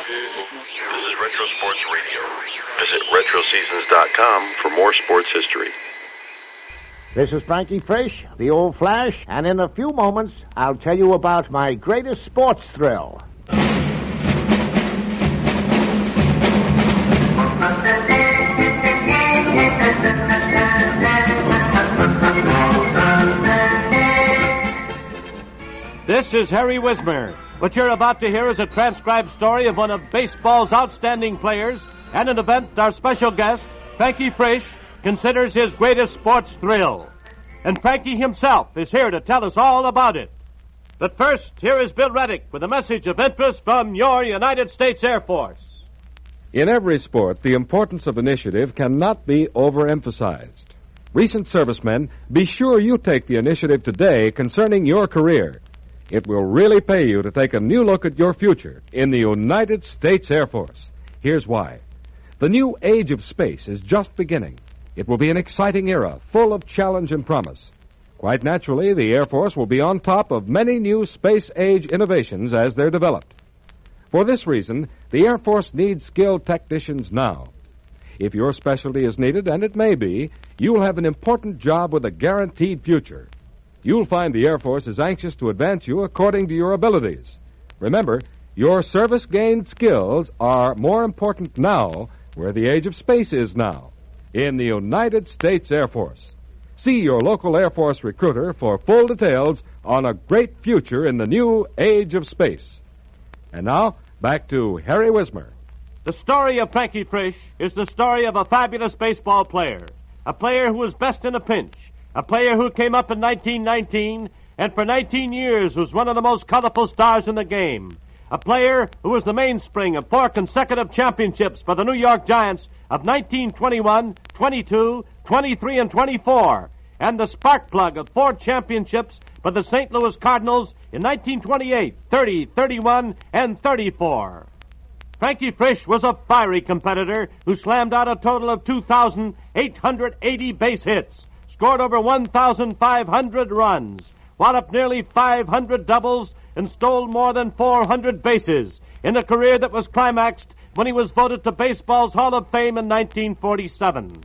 This is Retro Sports Radio. Visit RetroSeasons.com for more sports history. This is Frankie Frisch, the old Flash, and in a few moments, I'll tell you about my greatest sports thrill. This is Harry Wismer. What you're about to hear is a transcribed story of one of baseball's outstanding players and an event our special guest, Frankie Frisch, considers his greatest sports thrill. And Frankie himself is here to tell us all about it. But first, here is Bill Reddick with a message of interest from your United States Air Force. In every sport, the importance of initiative cannot be overemphasized. Recent servicemen, be sure you take the initiative today concerning your career. It will really pay you to take a new look at your future in the United States Air Force. Here's why. The new age of space is just beginning. It will be an exciting era, full of challenge and promise. Quite naturally, the Air Force will be on top of many new space-age innovations as they're developed. For this reason, the Air Force needs skilled technicians now. If your specialty is needed, and it may be, you'll have an important job with a guaranteed future. You'll find the Air Force is anxious to advance you according to your abilities. Remember, your service-gained skills are more important now where the age of space is now, in the United States Air Force. See your local Air Force recruiter for full details on a great future in the new age of space. And now, back to Harry Wismer. The story of Frankie Frisch is the story of a fabulous baseball player, a player who was best in a pinch, a player who came up in 1919 and for 19 years was one of the most colorful stars in the game, a player who was the mainspring of 4 consecutive championships for the New York Giants of 1921, 22, 23, and 24, and the spark plug of 4 championships for the St. Louis Cardinals in 1928, 30, 31, and 34. Frankie Frisch was a fiery competitor who slammed out a total of 2,880 base hits, scored over 1,500 runs, walloped nearly 500 doubles, and stole more than 400 bases in a career that was climaxed when he was voted to baseball's Hall of Fame in 1947.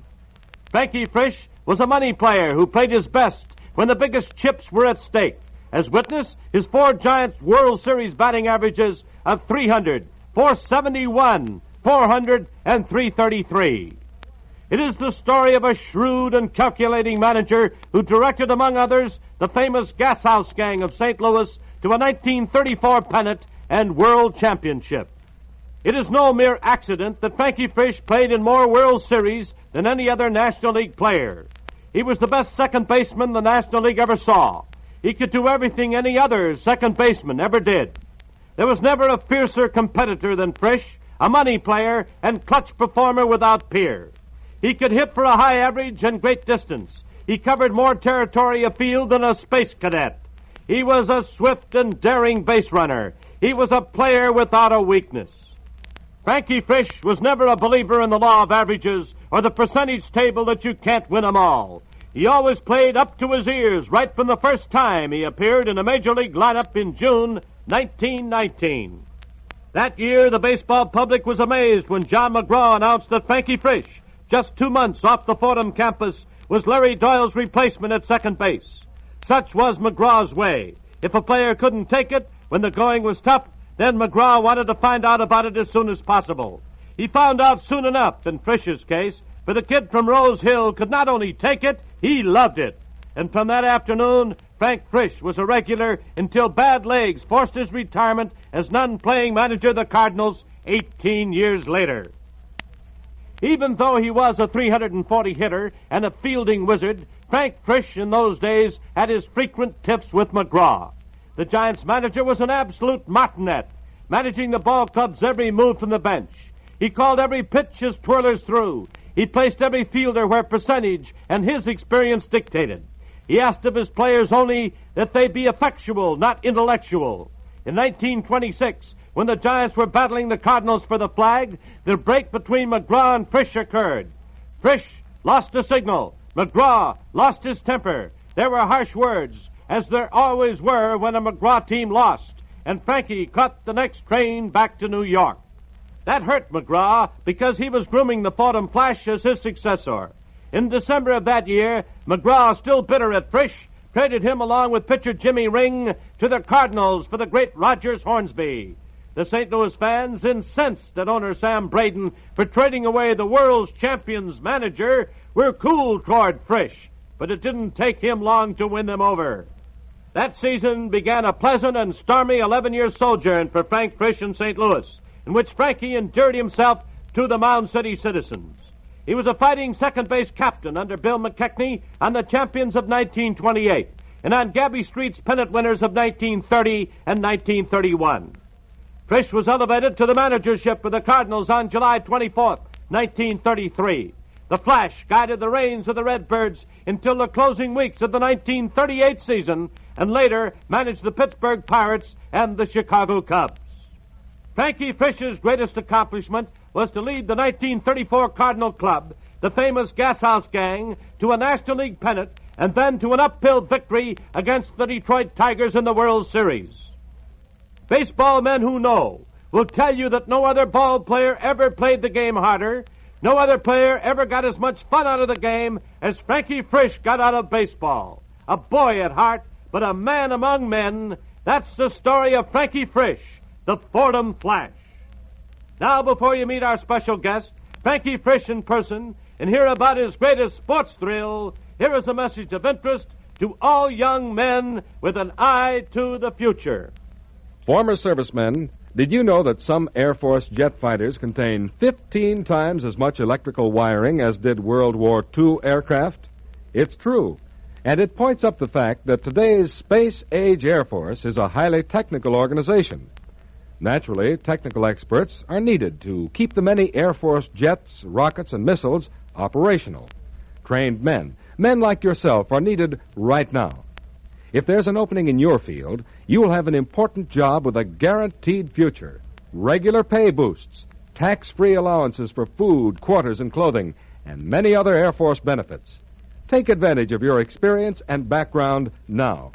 Frankie Frisch was a money player who played his best when the biggest chips were at stake, as witness his 4 Giants World Series batting averages of 300, 471, 400, and 333. It is the story of a shrewd and calculating manager who directed, among others, the famous Gas House Gang of St. Louis to a 1934 pennant and world championship. It is no mere accident that Frankie Frisch played in more World Series than any other National League player. He was the best second baseman the National League ever saw. He could do everything any other second baseman ever did. There was never a fiercer competitor than Frisch, a money player and clutch performer without peer. He could hit for a high average and great distance. He covered more territory afield than a space cadet. He was a swift and daring base runner. He was a player without a weakness. Frankie Frisch was never a believer in the law of averages or the percentage table that you can't win 'em all. He always played up to his ears right from the first time he appeared in a Major League lineup in June 1919. That year, the baseball public was amazed when John McGraw announced that Frankie Frisch, just 2 months off the Fordham campus, was Larry Doyle's replacement at second base. Such was McGraw's way. If a player couldn't take it when the going was tough, then McGraw wanted to find out about it as soon as possible. He found out soon enough in Frisch's case, for the kid from Rose Hill could not only take it, he loved it. And from that afternoon, Frank Frisch was a regular until bad legs forced his retirement as non-playing manager of the Cardinals 18 years later. Even though he was a 340 hitter and a fielding wizard, Frank Frisch in those days had his frequent tiffs with McGraw. The Giants' manager was an absolute martinet, managing the ball club's every move from the bench. He called every pitch as twirlers threw. He placed every fielder where percentage and his experience dictated. He asked of his players only that they be effectual, not intellectual. In 1926, when the Giants were battling the Cardinals for the flag, the break between McGraw and Frisch occurred. Frisch lost a signal. McGraw lost his temper. There were harsh words, as there always were when a McGraw team lost, and Frankie caught the next train back to New York. That hurt McGraw because he was grooming the Fordham Flash as his successor. In December of that year, McGraw, still bitter at Frisch, traded him along with pitcher Jimmy Ring to the Cardinals for the great Rogers Hornsby. The St. Louis fans, incensed at owner Sam Braden for trading away the world's champion's manager, were cool toward Frisch, but it didn't take him long to win them over. That season began a pleasant and stormy 11-year sojourn for Frank Frisch in St. Louis, in which Frankie endeared himself to the Mound City citizens. He was a fighting second-base captain under Bill McKechnie on the champions of 1928 and on Gabby Street's pennant winners of 1930 and 1931. Frisch was elevated to the managership for the Cardinals on July 24th, 1933. The Flash guided the reins of the Redbirds until the closing weeks of the 1938 season and later managed the Pittsburgh Pirates and the Chicago Cubs. Frankie Frisch's greatest accomplishment was to lead the 1934 Cardinal Club, the famous Gashouse Gang, to a National League pennant and then to an uphill victory against the Detroit Tigers in the World Series. Baseball men who know will tell you that no other ball player ever played the game harder, no other player ever got as much fun out of the game as Frankie Frisch got out of baseball. A boy at heart, but a man among men. That's the story of Frankie Frisch, the Fordham Flash. Now, before you meet our special guest, Frankie Frisch in person, and hear about his greatest sports thrill, here is a message of interest to all young men with an eye to the future. Former servicemen, did you know that some Air Force jet fighters contain 15 times as much electrical wiring as did World War II aircraft? It's true, and it points up the fact that today's space-age Air Force is a highly technical organization. Naturally, technical experts are needed to keep the many Air Force jets, rockets, and missiles operational. Trained men like yourself, are needed right now. If there's an opening in your field, you will have an important job with a guaranteed future. Regular pay boosts, tax-free allowances for food, quarters, and clothing, and many other Air Force benefits. Take advantage of your experience and background now.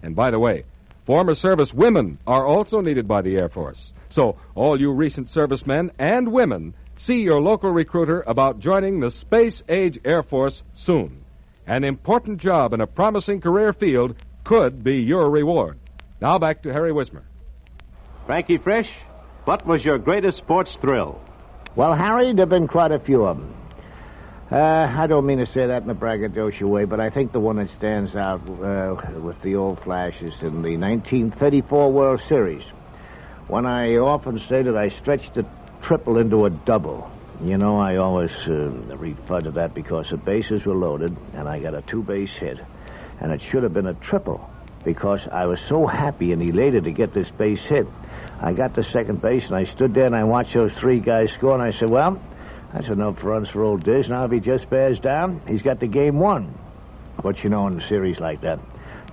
And by the way, former service women are also needed by the Air Force. So, all you recent servicemen and women, see your local recruiter about joining the space-age Air Force soon. An important job in a promising career field could be your reward. Now back to Harry Wismer. Frankie Frisch, what was your greatest sports thrill? Well, Harry, there have been quite a few of them. I don't mean to say that in a braggadocio way, but I think the one that stands out with the old Flash is in the 1934 World Series, when I often say that I stretched a triple into a double. You know, I always refer to that because the bases were loaded, and I got a two-base hit, and it should have been a triple because I was so happy and elated to get this base hit. I got to second base, and I stood there, and I watched those three guys score, and I said, well, that's enough runs for old Diz. Now, if he just bears down, he's got the game won. But, you know, in a series like that,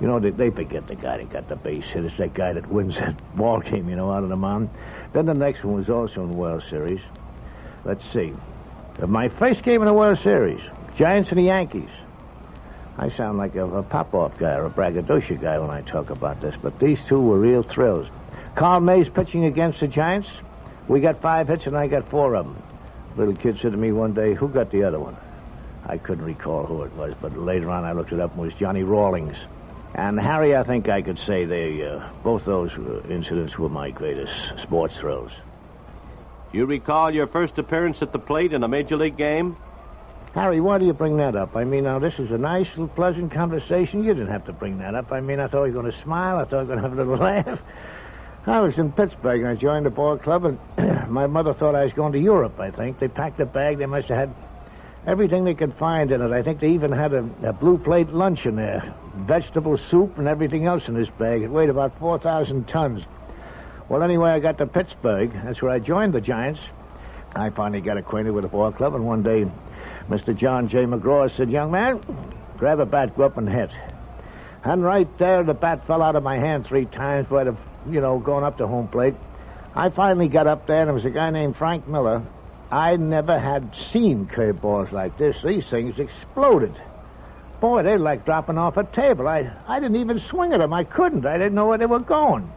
you know, they forget the guy that got the base hit. It's that guy that wins that ball game, you know, out of the mound. Then the next one was also in the World Series. Let's see. My first game in the World Series, Giants and the Yankees. I sound like a pop-off guy or a braggadocio guy when I talk about this, but these two were real thrills. Carl Mays pitching against the Giants. We got 5 hits, and I got 4 of them. Little kid said to me one day, who got the other one? I couldn't recall who it was, but later on I looked it up and it was Johnny Rawlings. And Harry, I think I could say both those incidents were my greatest sports thrills. You recall your first appearance at the plate in a Major League game? Harry, why do you bring that up? I mean, now, this is a nice, little, pleasant conversation. You didn't have to bring that up. I mean, I thought you were going to smile. I thought you were going to have a little laugh. I was in Pittsburgh, and I joined the ball club, and my mother thought I was going to Europe, I think. They packed a bag. They must have had everything they could find in it. I think they even had a blue plate lunch in there, vegetable soup and everything else in this bag. It weighed about 4,000 tons. Well, anyway, I got to Pittsburgh. That's where I joined the Giants. I finally got acquainted with the ball club, and one day, Mr. John J. McGraw said, young man, grab a bat, go up and hit. And right there, the bat fell out of my hand 3 times, but I'd have, gone up to home plate. I finally got up there, and there was a guy named Frank Miller. I never had seen curveballs like this. These things exploded. Boy, they're like dropping off a table. I didn't even swing at them. I couldn't. I didn't know where they were going.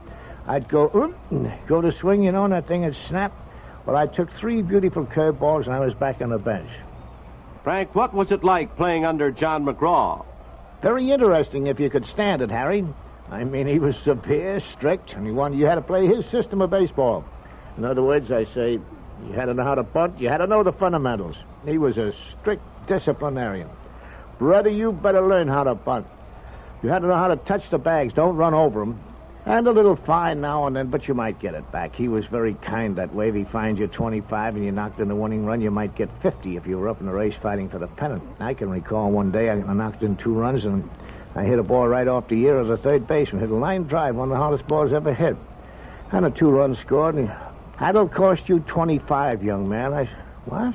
I'd go to swing, and that thing would snap. But I took 3 beautiful curveballs, and I was back on the bench. Frank, what was it like playing under John McGraw? Very interesting if you could stand it, Harry. I mean, he was severe, strict, and he wanted you had to play his system of baseball. In other words, I say, you had to know how to bunt, you had to know the fundamentals. He was a strict disciplinarian. Brother, you better learn how to bunt. You had to know how to touch the bags, don't run over them. And a little fine now and then, but you might get it back. He was very kind that way. If he finds you 25 and you knocked in the winning run, you might get 50 if you were up in the race fighting for the pennant. I can recall one day I knocked in 2 runs and I hit a ball right off the ear of the third baseman. Hit a line drive, one of the hardest balls ever hit. And a 2-run scored. And that'll cost you 25, young man. I said, what?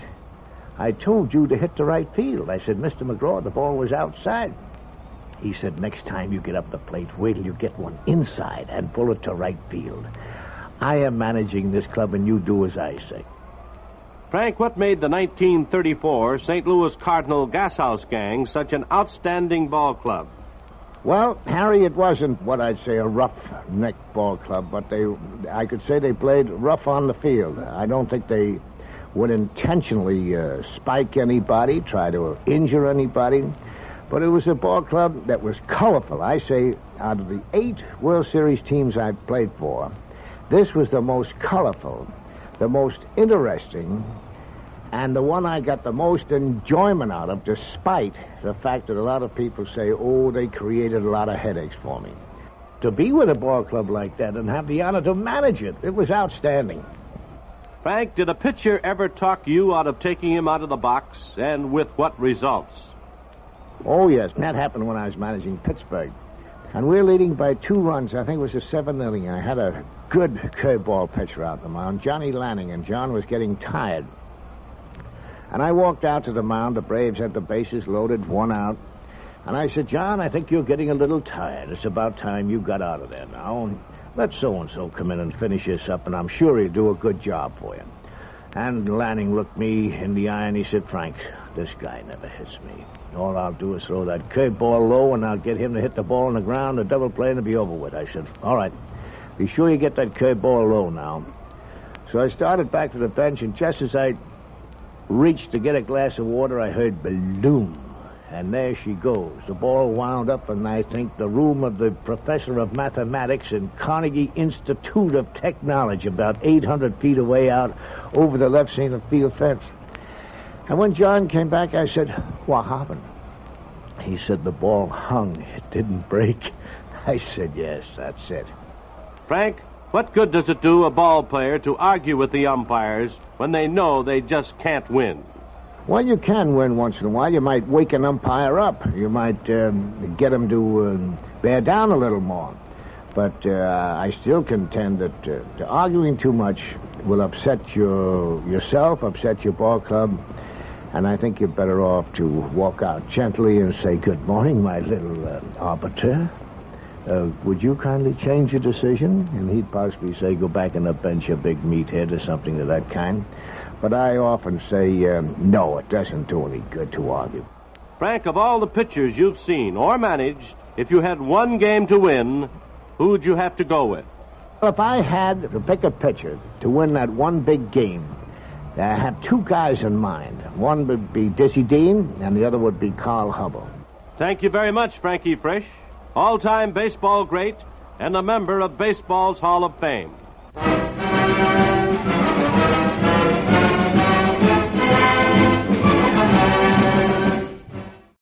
I told you to hit the right field. I said, Mr. McGraw, the ball was outside. He said, next time you get up the plate, wait till you get one inside and pull it to right field. I am managing this club, and you do as I say. Frank, what made the 1934 St. Louis Cardinal Gashouse Gang such an outstanding ball club? Well, Harry, it wasn't what I'd say a rough-neck ball club, but I could say they played rough on the field. I don't think they would intentionally spike anybody, try to injure anybody. But it was a ball club that was colorful. I say, out of the 8 World Series teams I played for, this was the most colorful, the most interesting, and the one I got the most enjoyment out of, despite the fact that a lot of people say, oh, they created a lot of headaches for me. To be with a ball club like that and have the honor to manage it, it was outstanding. Frank, did a pitcher ever talk you out of taking him out of the box, and with what results? Oh, yes. That happened when I was managing Pittsburgh. And we were leading by 2 runs. I think it was the 7th inning. I had a good curveball pitcher out the mound, Johnny Lanning, and John was getting tired. And I walked out to the mound. The Braves had the bases loaded, 1 out. And I said, John, I think you're getting a little tired. It's about time you got out of there now. Let so-and-so come in and finish this up, and I'm sure he'll do a good job for you. And Lanning looked me in the eye, and he said, Frank, this guy never hits me. All I'll do is throw that curveball low, and I'll get him to hit the ball on the ground, a double play, and it'll be over with. I said, all right, be sure you get that curveball low now. So I started back to the bench, and just as I reached to get a glass of water, I heard balloon. And there she goes. The ball wound up in, I think, the room of the professor of mathematics in Carnegie Institute of Technology, about 800 feet away out over the left center field fence. And when John came back, I said, what happened? He said, the ball hung. It didn't break. I said, yes, that's it. Frank, what good does it do a ball player to argue with the umpires when they know they just can't win? Well, you can win once in a while. You might wake an umpire up. You might get him to bear down a little more. But I still contend that arguing too much will upset yourself, upset your ball club, and I think you're better off to walk out gently and say, good morning, my little arbiter. Would you kindly change your decision? And he'd possibly say, go back on the bench, you big meathead, or something of that kind. But I often say, no, it doesn't do any good to argue. Frank, of all the pitchers you've seen or managed, if you had one game to win, who'd you have to go with? Well, if I had to pick a pitcher to win that one big game, I have 2 guys in mind. One would be Dizzy Dean, and the other would be Carl Hubble. Thank you very much, Frankie Frisch, all-time baseball great and a member of baseball's Hall of Fame.